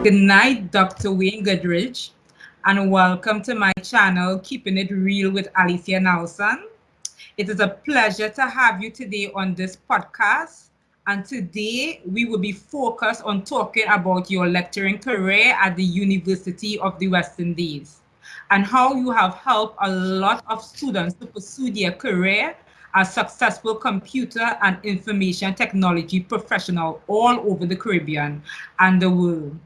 Good night, Dr. Wayne Goodridge, and welcome to my channel, Keeping It Real with Alicia Nelson. It is a pleasure to have you today on this podcast. And today we will be focused on talking about your lecturing career at the University of the West Indies and how you have helped a lot of students to pursue their career as successful computer and information technology professional all over the Caribbean and the world.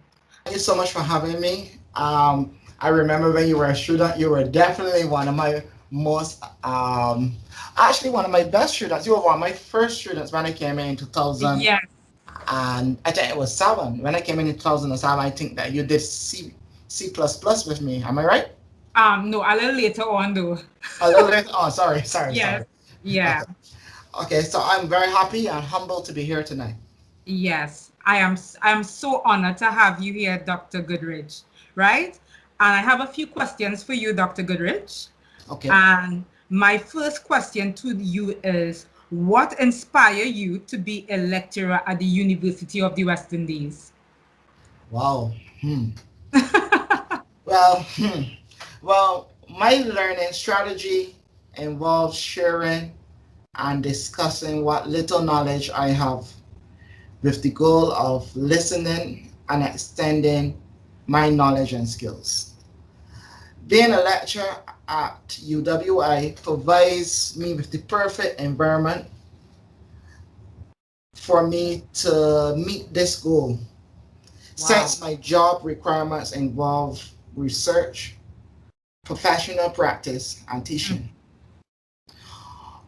Thank you so much for having me. I remember when you were a student, you were definitely one of my most, actually one of my best students. You were one of my first students when I came in 2000, Yes. and I think it was seven. When I came in 2007, I think that you did C++ with me. Am I right? No, a little later on though. A little bit. Oh, sorry. Yes. Yeah. Okay. Okay, so I'm very happy and humbled to be here tonight. Yes. I am so honored to have you here, Dr. Goodridge. Right? And I have a few questions for you, Dr. Goodridge. Okay. And my first question to you is, what inspired you to be a lecturer at the University of the West Indies? Wow. Well, well, my learning strategy involves sharing and discussing what little knowledge I have with the goal of listening and extending my knowledge and skills. Being a lecturer at UWI provides me with the perfect environment for me to meet this goal. Wow. Since my job requirements involve research, professional practice, and Mm. teaching.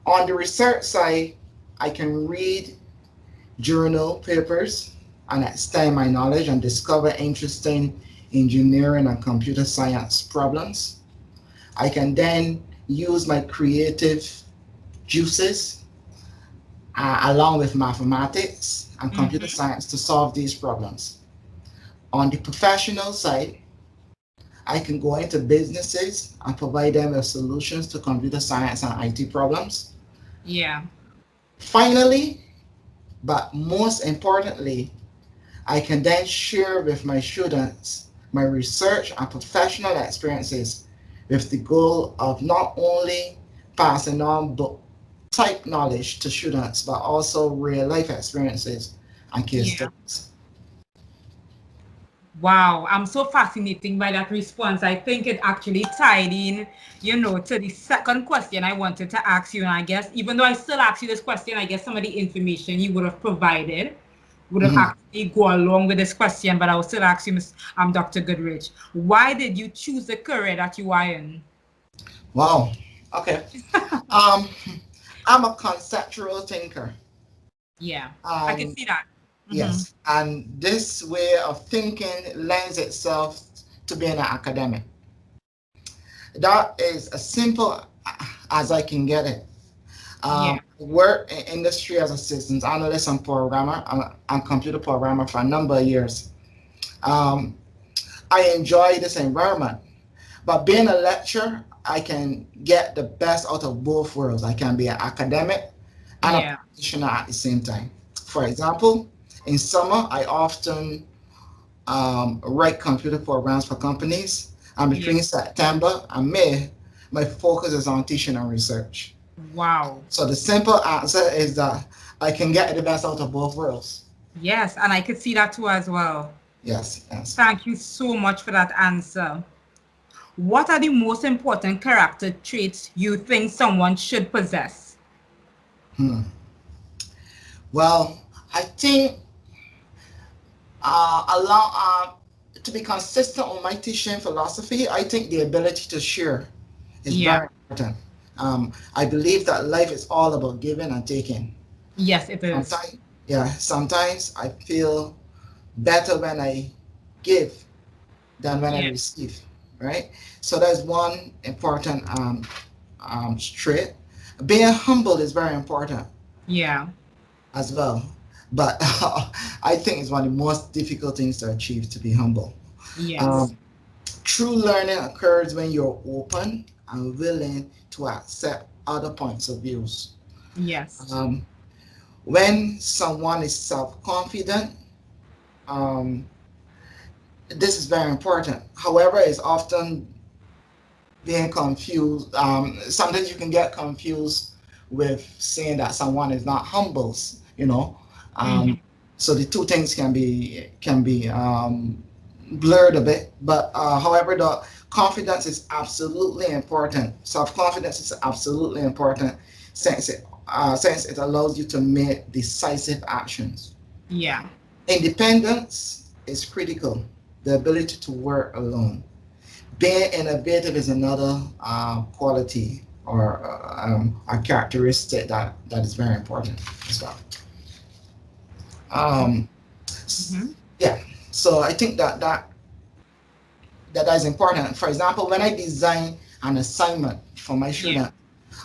On the research side, I can read journal papers and extend my knowledge and discover interesting engineering and computer science problems. I can then use my creative juices along with mathematics and computer Mhm. science to solve these problems. On the professional side, I can go into businesses and provide them with solutions to computer science and IT problems. Yeah. Finally, but most importantly, I can then share with my students my research and professional experiences with the goal of not only passing on book type knowledge to students, but also real life experiences and case Yeah. studies. Wow, I'm so fascinated by that response. I think it actually tied in, to the second question I wanted to ask you. And I guess even though I still ask you this question, I guess some of the information you would have provided would have Mhm. actually go along with this question. But I will still ask you, Dr. Goodrich, why did you choose the career that you are in? Wow. Okay. Um, I'm a conceptual thinker. Yeah, I can And see that. Hmm. yes, and this way of thinking lends itself to being an academic. That is as simple as I can get it. Yeah. Work in industry as a systems analyst and programmer and computer programmer for a number of years. Um, I enjoy this environment, but being a lecturer, I can get the best out of both worlds. I can be an academic and a Yeah. practitioner at the same time. For example, in summer, I often write computer programs for companies, and Yeah. between September and May, my focus is on teaching and research. Wow. So the simple answer is that I can get the best out of both worlds. Yes, and I could see that too as well. Yes, yes. Thank you so much for that answer. What are the most important character traits you think someone should possess? Hmm. Well, I think allow to be consistent on my teaching philosophy. I think the ability to share is Yeah. very important. I believe that life is all about giving and taking. Yes, it is. Sometimes, yeah, sometimes I feel better when I give than when I Yeah. receive, right? So that's one important trait. Being humble is very important Yeah. as well, but I think it's one of the most difficult things to achieve to be humble. Yes. Um, True learning occurs when you're open and willing to accept other points of views. Yes. Um, when someone is self-confident, um, this is very important. However, it's often being confused. Sometimes you can get confused with saying that someone is not humble. You know, Mhm. um, so the two things can be blurred a bit. But however, the confidence is absolutely important. Self confidence is absolutely important since it allows you to make decisive actions. Yeah. Independence is critical. The ability to work alone. Being innovative is another quality or a characteristic that is very important as well. Um, Mhm. yeah, so I think that is important. For example, when I design an assignment for my Yeah. student,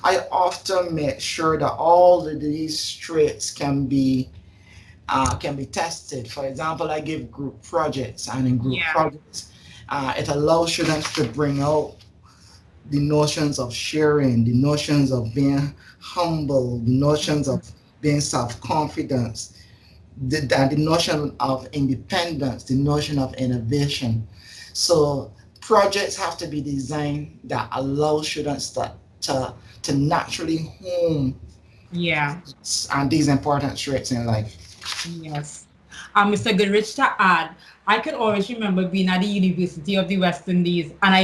I often make sure that all of these traits can be tested. For example, I give group projects, and in group Yeah. projects, it allows students to bring out the notions of sharing, the notions of being humble, the notions of being self-confidence, the notion of independence, the notion of innovation. So projects have to be designed that allow students to, to naturally hone Yeah. and these important traits in life. Yes. Mr. Goodrich, to add, I could always remember being at the University of the West Indies, and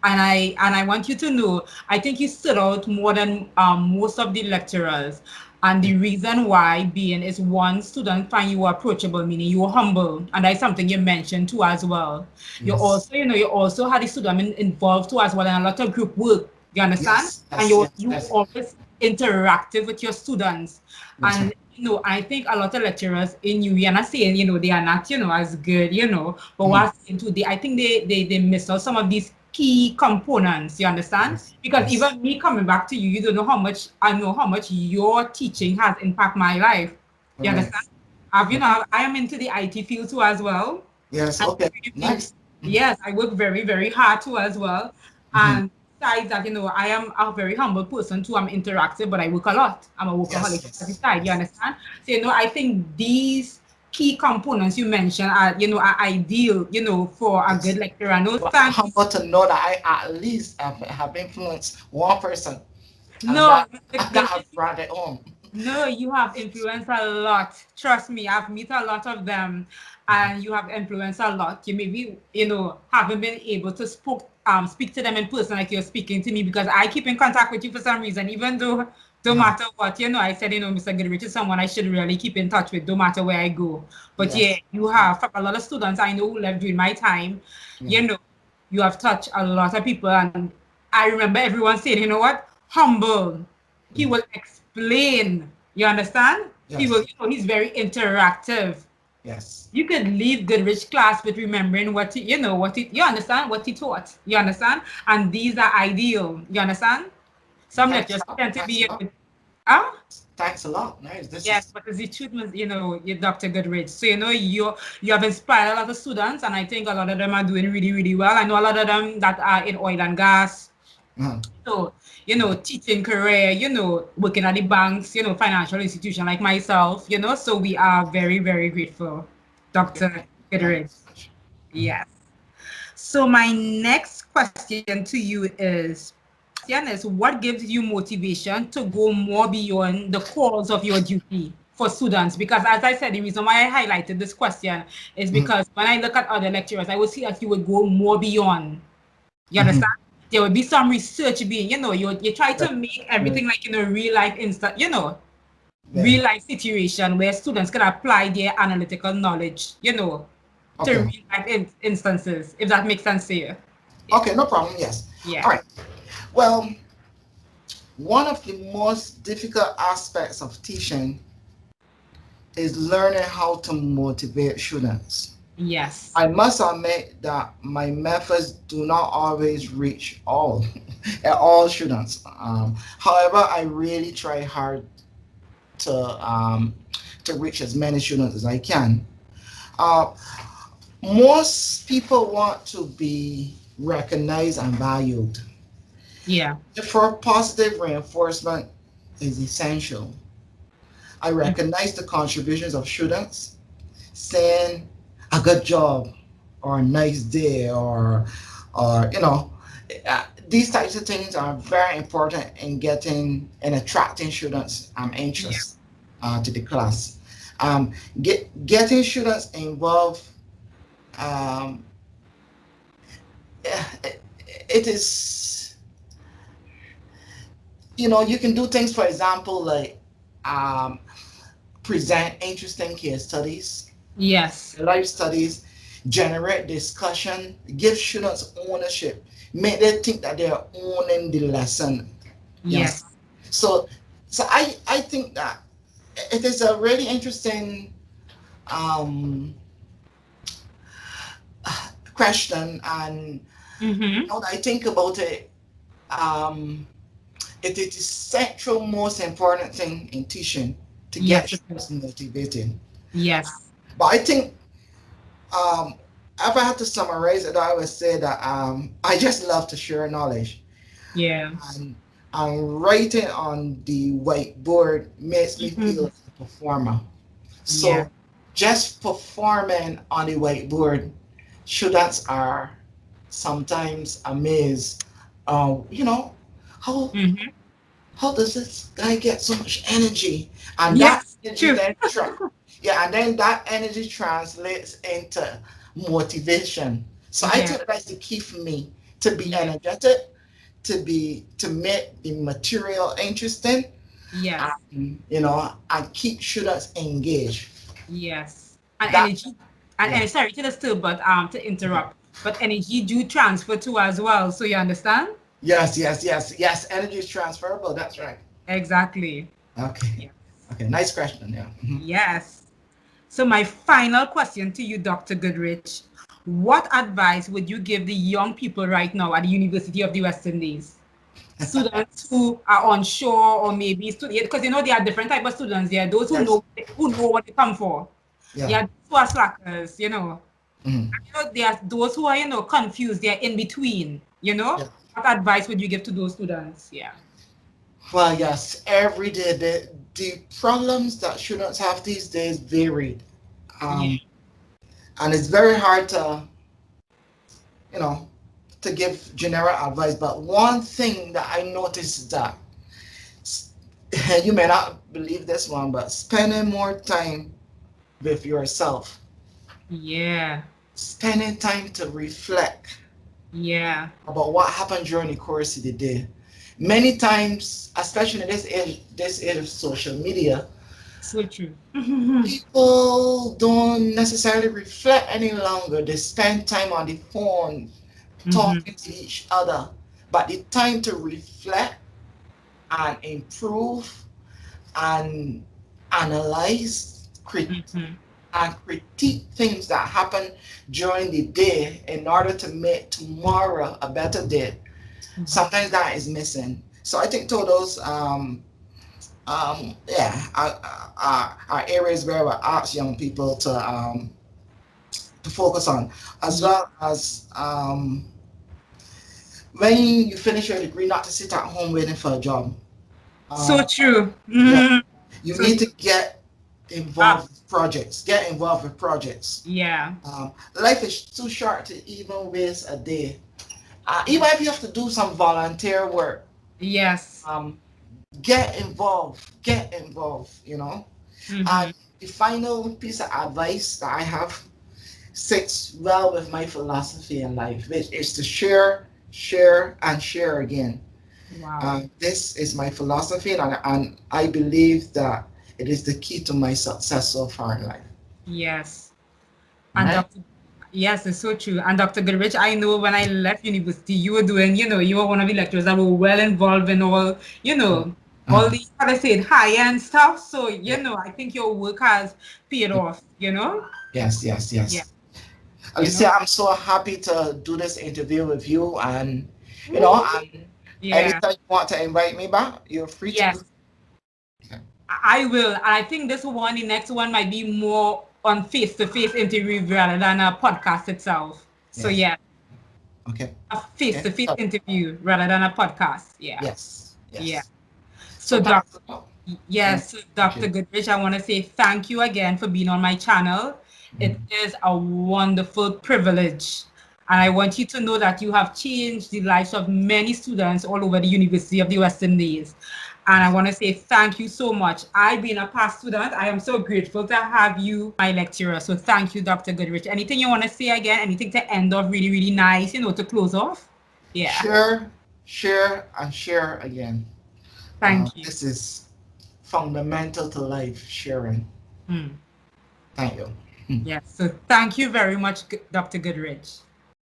I want you to know, I think you stood out more than most of the lecturers. And the reason why being is one, student find you approachable, meaning you are humble, and that's something you mentioned too as well. You Yes. also, you also had the student involved too as well in a lot of group work. You understand? Yes, And yes, yes, you yes. always interactive with your students. That's right. And I think a lot of lecturers in you, are not saying, they are not, as good, but what Mhm. I'm saying too, I think they miss out some of these key components, you understand? Yes, Because yes. even me coming back to you, you don't know how much I know how much your teaching has impacted my life. You Right. understand? Right. I am into the IT field too as well. Yes, And okay. Nice. Mhm. yes, I work very, very hard too as well. Mhm. And besides that, I am a very humble person too. I'm interactive, but I work a lot. I'm a workaholic Yes, at the yes, side, you yes. understand? So, I think these key components you mentioned are, are ideal, for a good Yes. lecturer. No, Well, thank how you. about to know that I at least have influenced one person and No, Mr. that Goodrich, has brought it home. no, you have influenced a lot. Trust me, I've met a lot of them, and you have influenced a lot. You maybe, haven't been able to speak to them in person like you're speaking to me because I keep in contact with you for some reason, even though no Uh-huh. matter what, I said, Mr. Goodrich is someone I should really keep in touch with, no matter where I go. But yeah, Yes. you have from a lot of students I know who left during my time, Yeah. you know, you have touched a lot of people, and I remember everyone saying, you know what, humble. He Yeah. will explain. You understand? He will, Yes. he's very interactive. Yes. You could leave Goodrich class with remembering you understand what he taught. You understand? And these are ideal. You understand? Some Thanks lecturers a lot. tend to Thanks be, a lot. ah, Thanks a lot. Nice. This yes, is but as the truth was, you're Dr. Goodrich. So, you have inspired a lot of students, and I think a lot of them are doing really, really well. I know a lot of them that are in oil and gas, uh-huh. so, teaching career, working at the banks, financial institution like myself, so we are very, very grateful, Okay. Dr. Thank you Goodridge. so much. Mhm. Yes. So my next question to you is what gives you motivation to go more beyond the calls of your duty for students? Because as I said, the reason why I highlighted this question is Mhm. because when I look at other lecturers, I would see that you would go more beyond. You Mhm. understand? There will be some research being, you try Right. to make Right. everything like real life Yeah. real life situation where students can apply their analytical knowledge, to Okay. real life instances, if that makes sense to you. Okay. No problem. Yes. All Yeah. right. Well, one of the most difficult aspects of teaching is learning how to motivate students. Yes. I must admit that my methods do not always reach all all students. However, I really try hard to um, to reach as many students as I can. Uh, most people want to be recognized and valued. Yeah. Therefore, positive reinforcement is essential. I recognize the contributions of students, saying a good job, or a nice day, or these types of things are very important in getting and attracting students Yeah. interest to the class. Getting students involved, um, it, it is, you can do things, for example, like um, present interesting case studies, Yes. life studies, generate discussion, give students ownership, make them think that they're owning the lesson. Yes. Yes. So, so I think that it is a really interesting um, question, and Mm-hmm. now that I think about it, um, it is the central most important thing in teaching to get Yes, it is. students motivated. Yes. But I think um, if I had to summarize it, I would say that I just love to share knowledge, Yeah. and writing on the whiteboard makes me feel Mm-hmm. like a performer. Yeah. So just performing on the whiteboard, students are sometimes amazed. You know, how Mm-hmm. how does this guy get so much energy? And that Yes. energy True. then yeah, and then that energy translates into motivation. So I Yeah. think that's the key for me, to be Yeah. energetic, to make the material interesting, Yes. and keep students engaged. Yes. And That energy, and, yeah. and sorry to disturb, but to interrupt, but energy do transfer too as well. So you understand? Yes, yes, yes, yes. Energy is transferable. That's right. Exactly. Okay. Yes. Okay. Nice question. Yeah. Yes. So my final question to you, Dr. Goodrich, what advice would you give the young people right now at the University of the West Indies? Students who are unsure, or maybe because there are different type of students. There are those Yes. who know what they come for. There Yeah. are those who are slackers. Mhm. There are those who are, confused. They're in between. Yeah. What advice would you give to those students? Yeah. Well, yes. Every day, the problems that students have these days varied, Yeah. um, and it's very hard you know, to give general advice. But one thing that I noticed is that you may not believe this one, but spending more time with yourself, Yeah. spending time to reflect Yeah. about what happened during the course of the day. Many times, especially in this age of social media, So true. people don't necessarily reflect any longer. They spend time on the phone Mm-hmm. talking to each other. But the time to reflect and improve and analyze, Mm-hmm. and critique things that happen during the day in order to make tomorrow a better day. Sometimes that is missing. So I think to those yeah are areas where we ask young people to focus on, as Yeah. well as when you finish your degree, not to sit at home waiting for a job. So Um, true. yeah, Mhm. you So need to true. get Ah, involved with projects. Get involved with projects. yeah. Life is too short to even waste a day. Even if you have to do some volunteer work, Yes. um, get involved. Get involved. And Mm-hmm. the final piece of advice that I have sits well with my philosophy in life, which is to share, share, and share again. Wow. This is my philosophy, and I believe that it is the key to my success so far in life. Yes. And Right? Dr. Yes, it's so true. And Dr. Goodrich, I know when I left university, you were doing, you were one of the lecturers that were well involved in all, all Uh, the, how I say it, high-end stuff. So, yeah. I think your work has paid off. Yes, yes, Yeah, yes. you know. Alicia, I'm so happy to do this interview with you, and Woo. and Yeah. anytime you want to invite me back, you're free to do. Yes. I will. And I think the next one might be more on face-to-face interview rather than a podcast itself. So Yes. yeah, Okay. a Yeah. face-to-face So, interview rather than a podcast. Yeah. yes. Yeah. Yes. So So thanks a lot. And Yes, so Dr. appreciate it. Goodrich, I want to say thank you again for being on my channel. It is a wonderful privilege. And I want you to know that you have changed the lives of many students all over the University of the West Indies. And I want to say thank you so much. I, being a past student, I am so grateful to have you, my lecturer. So thank you, Dr. Goodrich. Anything you want to say again? Anything to end off really, really nice, to close off? Yeah. Share, share, and share again. Thank you. This is fundamental to life, sharing. Mm. Thank you. Yes. So thank you very much, Dr. Goodrich.